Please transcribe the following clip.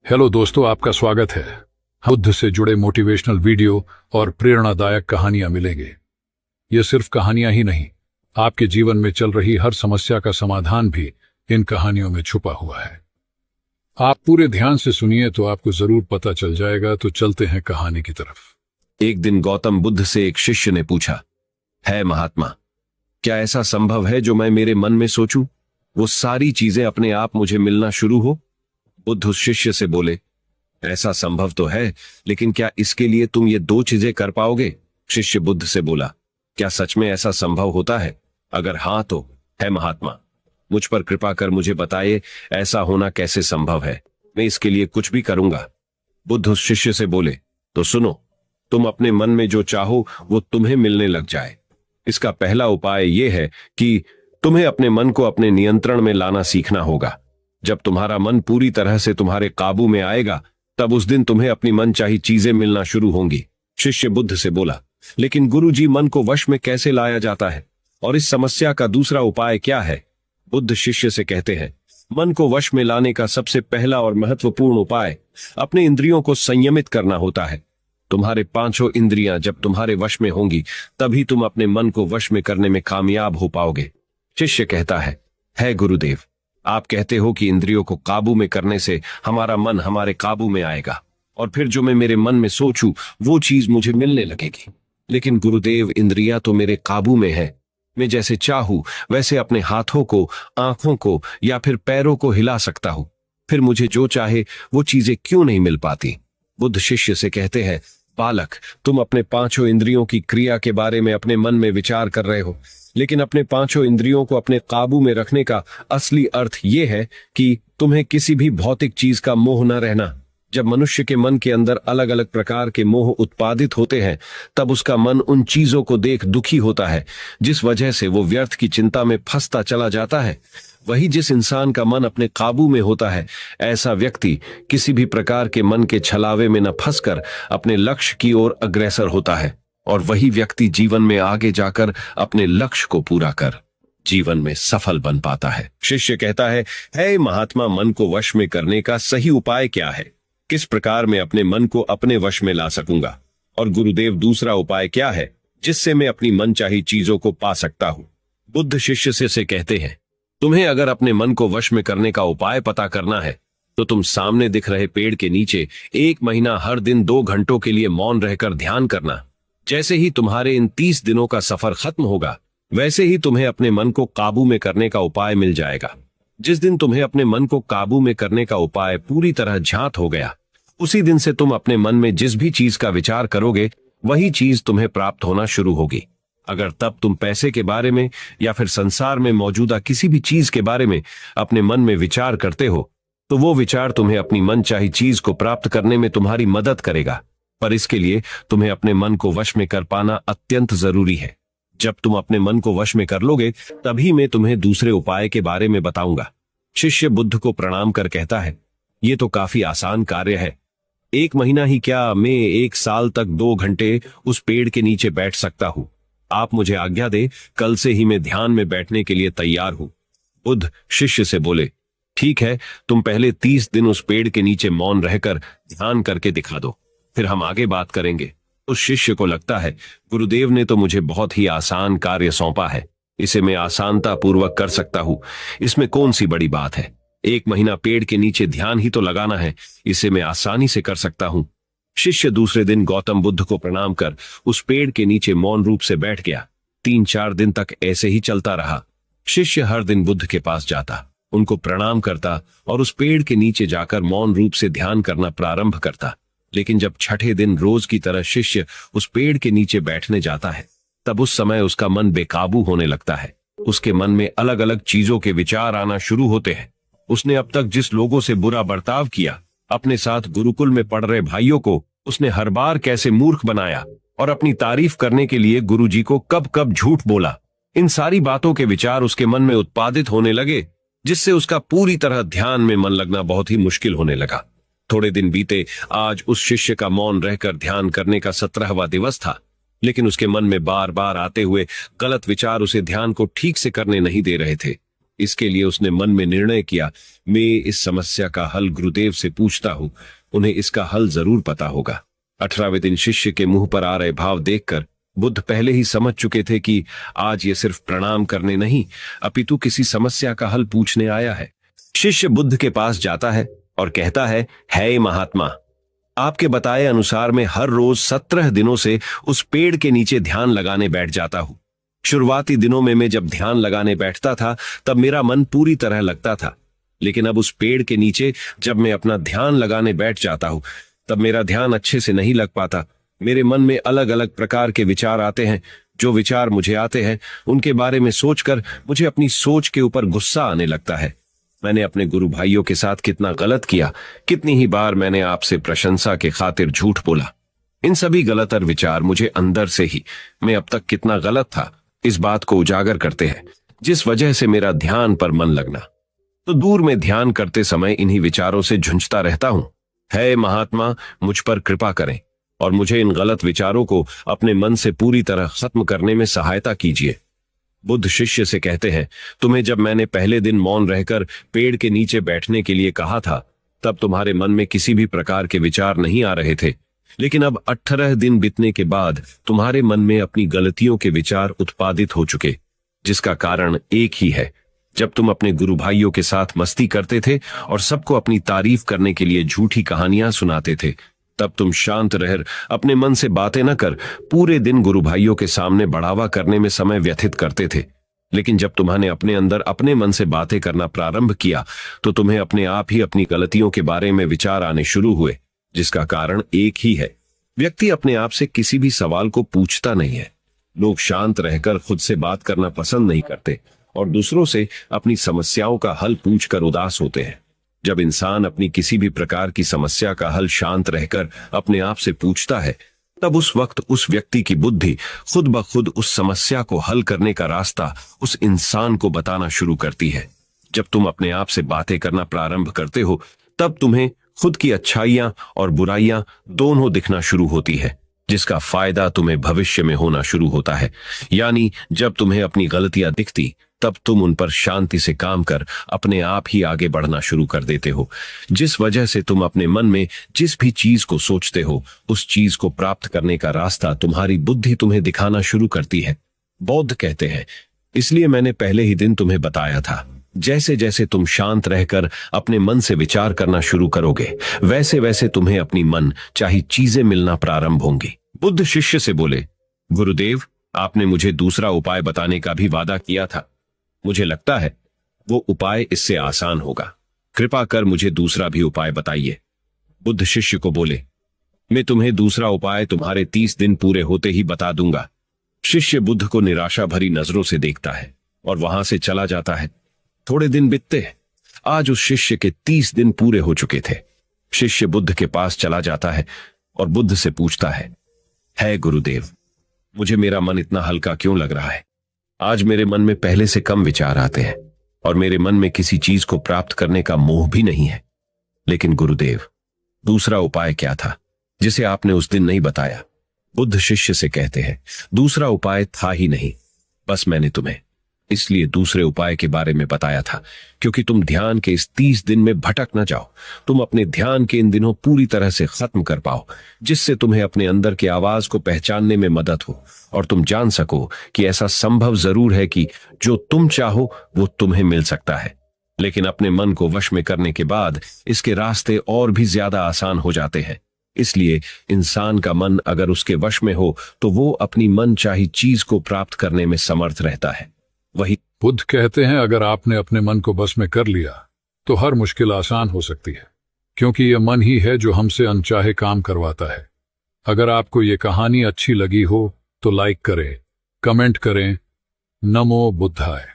Hello दोस्तों, आपका स्वागत है। बुद्ध से जुड़े मोटिवेशनल वीडियो और प्रेरणादायक कहानियां मिलेंगे। ये सिर्फ कहानियां ही नहीं, आपके जीवन में चल रही हर समस्या का समाधान भी इन कहानियों में छुपा हुआ है। आप पूरे ध्यान से सुनिए तो आपको जरूर पता चल जाएगा। तो चलते हैं कहानी की तरफ। एक दिन गौतम बुद्ध से एक शिष्य ने पूछा, है महात्मा, क्या ऐसा संभव है जो मैं मेरे मन में सोचूं वो सारी चीजें अपने आप मुझे मिलना शुरू हो? बुद्ध उस शिष्य से बोले, ऐसा संभव तो है, लेकिन क्या इसके लिए तुम ये दो चीजें कर पाओगे? शिष्य बुद्ध से बोला, क्या सच में ऐसा संभव होता है? अगर हाँ तो है महात्मा, मुझ पर कृपा कर मुझे बताइए, ऐसा होना कैसे संभव है? मैं इसके लिए कुछ भी करूंगा। बुद्ध उस शिष्य से बोले, तो सुनो, तुम अपने मन में जो चाहो वो तुम्हें मिलने लग जाए। इसका पहला उपाय यह है कि तुम्हें अपने मन को अपने नियंत्रण में लाना सीखना होगा। जब तुम्हारा मन पूरी तरह से तुम्हारे काबू में आएगा, तब उस दिन तुम्हें अपनी मनचाही चीजें मिलना शुरू होंगी। शिष्य बुद्ध से बोला, लेकिन गुरुजी, मन को वश में कैसे लाया जाता है और इस समस्या का दूसरा उपाय क्या है? बुद्ध शिष्य से कहते हैं, मन को वश में लाने का सबसे पहला और महत्वपूर्ण उपाय अपने इंद्रियों को संयमित करना होता है। तुम्हारे पांचों इंद्रियां जब तुम्हारे वश में होंगी, तभी तुम अपने मन को वश में करने में कामयाब हो पाओगे। शिष्य कहता है गुरुदेव, आप कहते हो कि इंद्रियों को काबू में करने से हमारा मन हमारे काबू में आएगा और फिर जो मैं मेरे मन में सोचूं वो चीज मुझे मिलने लगेगी। लेकिन गुरुदेव, इंद्रियां तो मेरे काबू में है। मैं जैसे चाहूं वैसे अपने हाथों को, आंखों को या फिर पैरों को हिला सकता हूं। फिर मुझे जो चाहे वो चीजें क्यों नहीं मिल पाती? बुद्ध शिष्य से कहते हैं, बालक, तुम अपने पांचों इंद्रियों की क्रिया के बारे में अपने मन में विचार कर रहे हो, लेकिन अपने पांचों इंद्रियों को अपने काबू में रखने का असली अर्थ यह है कि तुम्हें किसी भी भौतिक चीज का मोह न रहना। जब मनुष्य के मन के अंदर अलग अलग प्रकार के मोह उत्पादित होते हैं, तब उसका मन उन चीजों को देख दुखी होता है, जिस वजह से वो व्यर्थ की चिंता में फंसता चला जाता है। वही जिस इंसान का मन अपने काबू में होता है, ऐसा व्यक्ति किसी भी प्रकार के मन के छलावे में न फंसकर अपने लक्ष्य की ओर अग्रसर होता है, और वही व्यक्ति जीवन में आगे जाकर अपने लक्ष्य को पूरा कर जीवन में सफल बन पाता है। शिष्य कहता है महात्मा, मन को वश में करने का सही उपाय क्या है? किस प्रकार मैं अपने मन को अपने वश में ला सकूंगा? और गुरुदेव, दूसरा उपाय क्या है जिससे मैं अपनी मनचाही चीजों को पा सकता हूं? बुद्ध शिष्य से कहते हैं, तुम्हें अगर अपने मन को वश में करने का उपाय पता करना है तो तुम सामने दिख रहे पेड़ के नीचे 1 महीना हर दिन 2 घंटों के लिए मौन रहकर ध्यान करना। जैसे ही तुम्हारे इन 30 दिनों का सफर खत्म होगा, वैसे ही तुम्हें अपने मन को काबू में करने का उपाय मिल जाएगा। जिस दिन तुम्हें अपने मन को काबू में करने का उपाय पूरी तरह झांत हो गया, उसी दिन से तुम अपने मन में जिस भी चीज का विचार करोगे, वही चीज तुम्हें प्राप्त होना शुरू होगी। अगर तब तुम पैसे के बारे में या फिर संसार में मौजूदा किसी भी चीज के बारे में अपने मन में विचार करते हो, तो वो विचार तुम्हें अपनी मनचाही चीज को प्राप्त करने में तुम्हारी मदद करेगा। पर इसके लिए तुम्हें अपने मन को वश में कर पाना अत्यंत जरूरी है। जब तुम अपने मन को वश में कर लोगे, तभी मैं तुम्हें दूसरे उपाय के बारे में बताऊंगा। शिष्य बुद्ध को प्रणाम कर कहता है, ये तो काफी आसान कार्य है। 1 महीना ही क्या, मैं 1 साल तक 2 घंटे उस पेड़ के नीचे बैठ सकता हूं। आप मुझे आज्ञा दे, कल से ही मैं ध्यान में बैठने के लिए तैयार हूं। बुद्ध शिष्य से बोले, ठीक है, तुम पहले 30 दिन उस पेड़ के नीचे मौन रहकर ध्यान करके दिखा दो, फिर हम आगे बात करेंगे। उस शिष्य को लगता है, गुरुदेव ने तो मुझे बहुत ही आसान कार्य सौंपा है, इसे मैं आसानता पूर्वक कर सकता हूं। इसमें कौन सी बड़ी बात है? 1 महीना पेड़ के नीचे ध्यान ही तो लगाना है, इसे मैं आसानी से कर सकता हूं। शिष्य दूसरे दिन गौतम बुद्ध को प्रणाम कर उस पेड़ के नीचे मौन रूप से बैठ गया। 3-4 दिन तक ऐसे ही चलता रहा। शिष्य हर दिन बुद्ध के पास जाता, उनको प्रणाम करता और उस पेड़ के नीचे जाकर मौन रूप से ध्यान करना प्रारंभ करता। लेकिन जब छठे दिन रोज की तरह शिष्य उस पेड़ के नीचे बैठने जाता है, तब उस समय उसका मन बेकाबू होने लगता है। उसके मन में अलग अलग चीजों के विचार आना शुरू होते हैं। उसने अब तक जिस लोगों से बुरा बर्ताव किया, अपने साथ गुरुकुल में पढ़ रहे भाइयों को उसने हर बार कैसे मूर्ख बनाया और अपनी तारीफ करने के लिए गुरुजी को कब कब झूठ बोला, इन सारी बातों के विचार उसके मन में उत्पादित होने लगे, जिससे उसका पूरी तरह ध्यान में मन लगना बहुत ही मुश्किल होने लगा। थोड़े दिन बीते, आज उस शिष्य का मौन रहकर ध्यान करने का 17वां दिवस था, लेकिन उसके मन में बार बार आते हुए गलत विचार उसे ध्यान को ठीक से करने नहीं दे रहे थे। इसके लिए उसने मन में निर्णय किया, मैं इस समस्या का हल गुरुदेव से पूछता हूं, उन्हें इसका हल जरूर पता होगा। 18वें दिन शिष्य के मुंह पर आ रहे भाव देखकर बुद्ध पहले ही समझ चुके थे कि आज ये सिर्फ प्रणाम करने नहीं, अपितु किसी समस्या का हल पूछने आया है। शिष्य बुद्ध के पास जाता है और कहता है महात्मा, आपके बताए अनुसार मैं हर रोज 17 दिनों से उस पेड़ के नीचे ध्यान लगाने बैठ जाता हूं। शुरुआती दिनों में मैं जब ध्यान लगाने बैठता था तब मेरा मन पूरी तरह लगता था, लेकिन अब उस पेड़ के नीचे जब मैं अपना ध्यान लगाने बैठ जाता हूं तब मेरा ध्यान अच्छे से नहीं लग पाता। मेरे मन में अलग अलग प्रकार के विचार आते हैं। जो विचार मुझे आते हैं उनके बारे में सोचकर मुझे अपनी सोच के ऊपर गुस्सा आने लगता है। मैंने अपने गुरु भाइयों के साथ कितना गलत किया, कितनी ही बार मैंने आपसे प्रशंसा के खातिर झूठ बोला। इन सभी गलतर विचार मुझे अंदर से ही मैं अब तक कितना गलत था इस बात को उजागर करते हैं, जिस वजह से मेरा ध्यान पर मन लगना। तो दूर में ध्यान करते समय इन्हीं विचारों से झुंझता रहता हूं। है महात्मा, मुझ पर कृपा करें और मुझे इन गलत विचारों को अपने मन से पूरी तरह खत्म करने में सहायता कीजिए। बुद्ध शिष्य से कहते हैं, तुम्हें जब मैंने पहले दिन मौन रहकर पेड़ के नीचे बैठने के लिए कहा था तब तुम्हारे मन में किसी भी प्रकार के विचार नहीं आ रहे थे, लेकिन अब 18 दिन बीतने के बाद तुम्हारे मन में अपनी गलतियों के विचार उत्पादित हो चुके, जिसका कारण एक ही है। जब तुम अपने गुरु भाइयों के साथ मस्ती करते थे और सबको अपनी तारीफ करने के लिए झूठी कहानियां सुनाते थे, तब तुम शांत रह अपने मन से बातें न कर पूरे दिन गुरु भाइयों के सामने बढ़ावा करने में समय व्यतीत करते थे। लेकिन जब तुम्हारे अपने अंदर अपने मन से बातें करना प्रारंभ किया तो तुम्हें अपने आप ही अपनी गलतियों के बारे में विचार आने शुरू हुए, जिसका कारण एक ही है। व्यक्ति अपने आप से किसी भी सवाल को पूछता नहीं है। लोग शांत रहकर खुद से बात करना पसंद नहीं करते और दूसरों से अपनी समस्याओं का हल पूछकर उदास होते हैं। जब इंसान अपनी किसी भी प्रकार की समस्या का हल शांत रहकर अपने आप से पूछता है, तब उस वक्त उस व्यक्ति की बुद्धि खुद ब खुद उस समस्या को हल करने का रास्ता उस इंसान को बताना शुरू करती है। जब तुम अपने आप से बातें करना प्रारंभ करते हो तब तुम्हें खुद की अच्छाइयां और बुराइयां दोनों दिखना शुरू होती है, जिसका फायदा तुम्हें भविष्य में होना शुरू होता है। यानी जब तुम्हें अपनी गलतियां दिखती तब तुम उन पर शांति से काम कर अपने आप ही आगे बढ़ना शुरू कर देते हो, जिस वजह से तुम अपने मन में जिस भी चीज को सोचते हो उस चीज को प्राप्त करने का रास्ता तुम्हारी बुद्धि तुम्हें दिखाना शुरू करती है। बौद्ध कहते हैं, इसलिए मैंने पहले ही दिन तुम्हें बताया था, जैसे जैसे तुम शांत रहकर अपने मन से विचार करना शुरू करोगे वैसे वैसे तुम्हें अपनी मन चाही चीजें मिलना प्रारंभ होंगी। बुद्ध शिष्य से बोले, गुरुदेव, आपने मुझे दूसरा उपाय बताने का भी वादा किया था। मुझे लगता है वो उपाय इससे आसान होगा। कृपा कर मुझे दूसरा भी उपाय बताइए। बुद्ध शिष्य को बोले, मैं तुम्हें दूसरा उपाय तुम्हारे 30 दिन पूरे होते ही बता दूंगा। शिष्य बुद्ध को निराशा भरी नजरों से देखता है और वहां से चला जाता है। थोड़े दिन बीतते हैं। आज उस शिष्य के 30 दिन पूरे हो चुके थे। शिष्य बुद्ध के पास चला जाता है और बुद्ध से पूछता है गुरुदेव, मुझे मेरा मन इतना हल्का क्यों लग रहा है? आज मेरे मन में पहले से कम विचार आते हैं और मेरे मन में किसी चीज को प्राप्त करने का मोह भी नहीं है। लेकिन गुरुदेव, दूसरा उपाय क्या था जिसे आपने उस दिन नहीं बताया? बुद्ध शिष्य से कहते हैं, दूसरा उपाय था ही नहीं, बस मैंने तुम्हें इसलिए दूसरे उपाय के बारे में बताया था क्योंकि तुम ध्यान के इस 30 दिन में भटक न जाओ। तुम अपने ध्यान के इन दिनों पूरी तरह से खत्म कर पाओ, जिससे तुम्हें अपने अंदर की आवाज को पहचानने में मदद हो और तुम जान सको कि ऐसा संभव जरूर है कि जो तुम चाहो वो तुम्हें मिल सकता है। लेकिन अपने मन को वश में करने के बाद इसके रास्ते और भी ज्यादा आसान हो जाते हैं। इसलिए इंसान का मन अगर उसके वश में हो तो वो अपनी मन चाही चीज को प्राप्त करने में समर्थ रहता है। वही बुद्ध कहते हैं, अगर आपने अपने मन को बस में कर लिया तो हर मुश्किल आसान हो सकती है, क्योंकि यह मन ही है जो हमसे अनचाहे काम करवाता है। अगर आपको ये कहानी अच्छी लगी हो तो लाइक करें, कमेंट करें। नमो बुद्धाय।